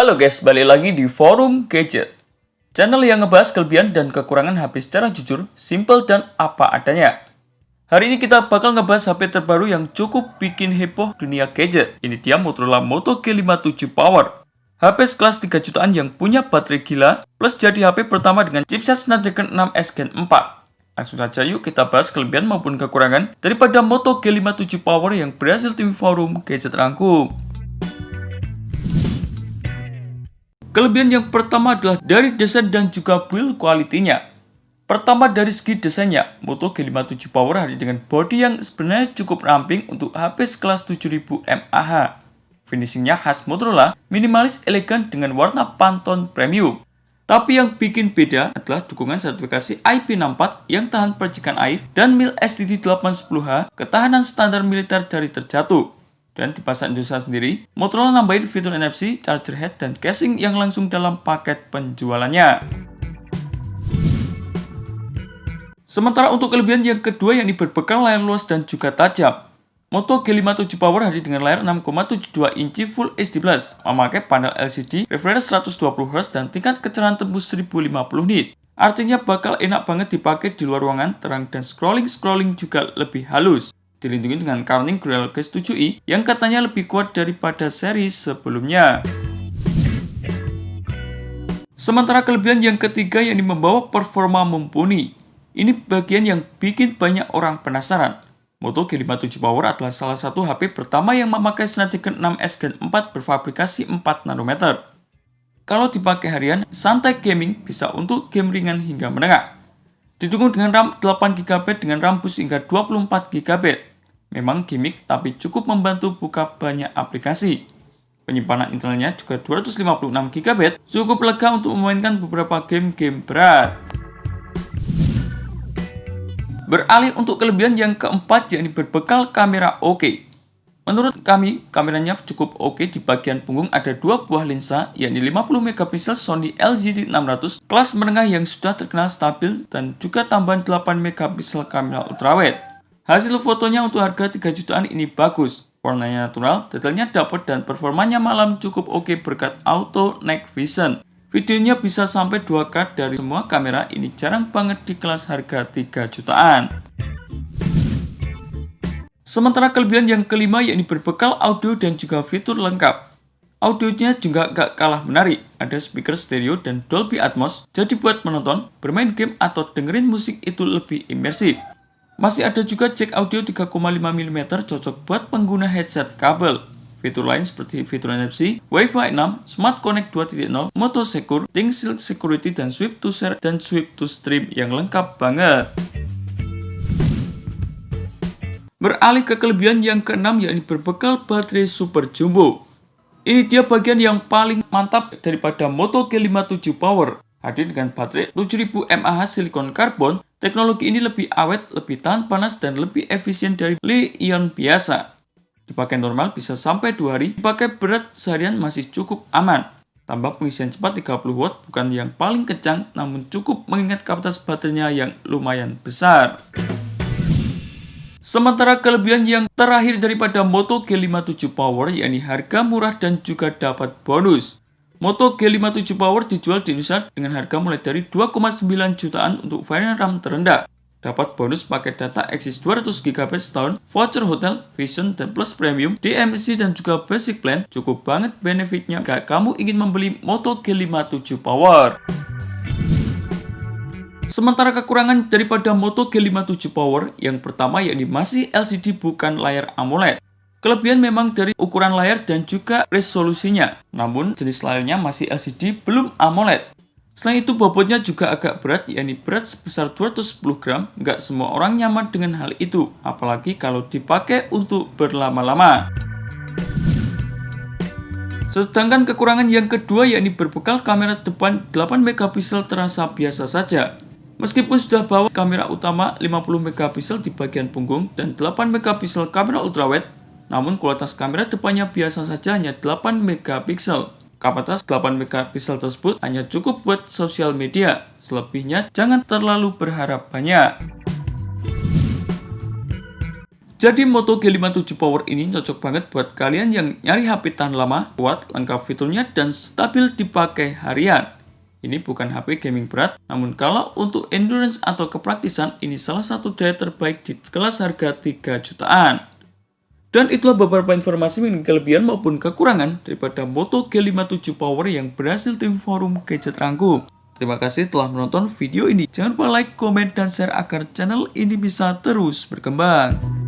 Halo guys, balik lagi di Forum Gadget. Channel yang ngebahas kelebihan dan kekurangan HP secara jujur, simple dan apa adanya. Hari ini kita bakal ngebahas HP terbaru yang cukup bikin heboh dunia gadget. Ini dia Motorola Moto G57 Power. HP sekelas 3 jutaan yang punya baterai gila, plus jadi HP pertama dengan chipset Snapdragon 6S Gen 4. Langsung saja yuk kita bahas kelebihan maupun kekurangan daripada Moto G57 Power yang berhasil tim Forum Gadget rangkum. Kelebihan yang pertama adalah dari desain dan juga build quality-nya. Pertama dari segi desainnya, Moto G57 Power hadir dengan body yang sebenarnya cukup ramping untuk HP sekelas 7000 mAh. Finishingnya khas Motorola, minimalis elegan dengan warna Pantone Premium. Tapi yang bikin beda adalah dukungan sertifikasi IP64 yang tahan percikan air dan mil STT810H ketahanan standar militer dari terjatuh. Dan di pasar Indonesia sendiri, Motorola nambahin fitur NFC, charger head, dan casing yang langsung dalam paket penjualannya. Sementara untuk kelebihan yang kedua yakni berbekal layar luas dan juga tajam. Moto G57 Power hadir dengan layar 6,72 inci Full HD+, memakai panel LCD, refresh 120Hz, dan tingkat kecerahan tembus 1050 nit. Artinya bakal enak banget dipakai di luar ruangan, terang, dan scrolling juga lebih halus. Dilindungi dengan Corning Gorilla Glass 7i yang katanya lebih kuat daripada seri sebelumnya. Sementara kelebihan yang ketiga yakni membawa performa mumpuni. Ini bagian yang bikin banyak orang penasaran. Moto G57 Power adalah salah satu HP pertama yang memakai Snapdragon 6S Gen 4 berfabrikasi 4 nanometer. Kalau dipakai harian, santai gaming bisa untuk game ringan hingga menengah. Didukung dengan RAM 8GB dengan RAM bus hingga 24GB. Memang gimmick, tapi cukup membantu buka banyak aplikasi. Penyimpanan internalnya juga 256GB, cukup lega untuk memainkan beberapa game-game berat. Beralih untuk kelebihan yang keempat, yakni berbekal kamera oke. Menurut kami, kameranya cukup oke. Di bagian punggung ada dua buah lensa, yakni 50MP Sony LGD600, kelas menengah yang sudah terkenal stabil, dan juga tambahan 8MP kamera ultrawide. Hasil fotonya untuk harga 3 jutaan ini bagus, warnanya natural, detailnya dapat, dan performanya malam cukup oke berkat auto night vision. Videonya bisa sampai 2K dari semua kamera, ini jarang banget di kelas harga 3 jutaan. Sementara kelebihan yang kelima yakni berbekal audio dan juga fitur lengkap. Audionya juga gak kalah menarik, ada speaker stereo dan Dolby Atmos, jadi buat menonton, bermain game, atau dengerin musik itu lebih imersif. Masih ada juga jack audio 3,5mm cocok buat pengguna headset kabel. Fitur lain seperti fitur NFC, Wi-Fi 6, Smart Connect 2.0, Moto Secure, ThinkShield Security, dan Swipe to Share dan Swipe to Stream yang lengkap banget. Beralih ke kelebihan yang keenam yakni berbekal baterai super jumbo. Ini dia bagian yang paling mantap daripada Moto G57 Power. Hadir dengan baterai 7000 mAh silikon karbon. Teknologi ini lebih awet, lebih tahan panas, dan lebih efisien dari Li-ion biasa. Dipakai normal bisa sampai 2 hari, dipakai berat seharian masih cukup aman. Tambah pengisian cepat 30 watt, bukan yang paling kencang, namun cukup mengingat kapasitas baterainya yang lumayan besar. Sementara kelebihan yang terakhir daripada Moto G57 Power yakni harga murah dan juga dapat bonus. Moto G57 Power dijual di Indonesia dengan harga mulai dari 2,9 jutaan untuk varian RAM terendah. Dapat bonus paket data Axis 200GB setahun, voucher hotel, Vision, dan Plus Premium, DMC, dan juga Basic Plan. Cukup banget benefitnya jika kamu ingin membeli Moto G57 Power. Sementara kekurangan daripada Moto G57 Power, yang pertama yakni masih LCD bukan layar AMOLED. Kelebihan memang dari ukuran layar dan juga resolusinya, namun jenis layarnya masih LCD belum AMOLED. Selain itu bobotnya juga agak berat, yakni berat sebesar 210 gram, nggak semua orang nyaman dengan hal itu, apalagi kalau dipakai untuk berlama-lama. Sedangkan kekurangan yang kedua yakni berbekal kamera depan 8MP terasa biasa saja. Meskipun sudah bawa kamera utama 50MP di bagian punggung dan 8MP kamera ultrawide, namun kualitas kamera depannya biasa saja, hanya 8MP. Kapasitas 8MP tersebut hanya cukup buat sosial media. Selebihnya jangan terlalu berharap banyak. Jadi Moto G57 Power ini cocok banget buat kalian yang nyari HP tahan lama, kuat, lengkap fiturnya, dan stabil dipakai harian. Ini bukan HP gaming berat, namun kalau untuk endurance atau kepraktisan, ini salah satu daya terbaik di kelas harga 3 jutaan. Dan itulah beberapa informasi mengenai kelebihan maupun kekurangan daripada Moto G57 Power yang berhasil tim forum gadget rangkum. Terima kasih telah menonton video ini. Jangan lupa like, komen, dan share agar channel ini bisa terus berkembang.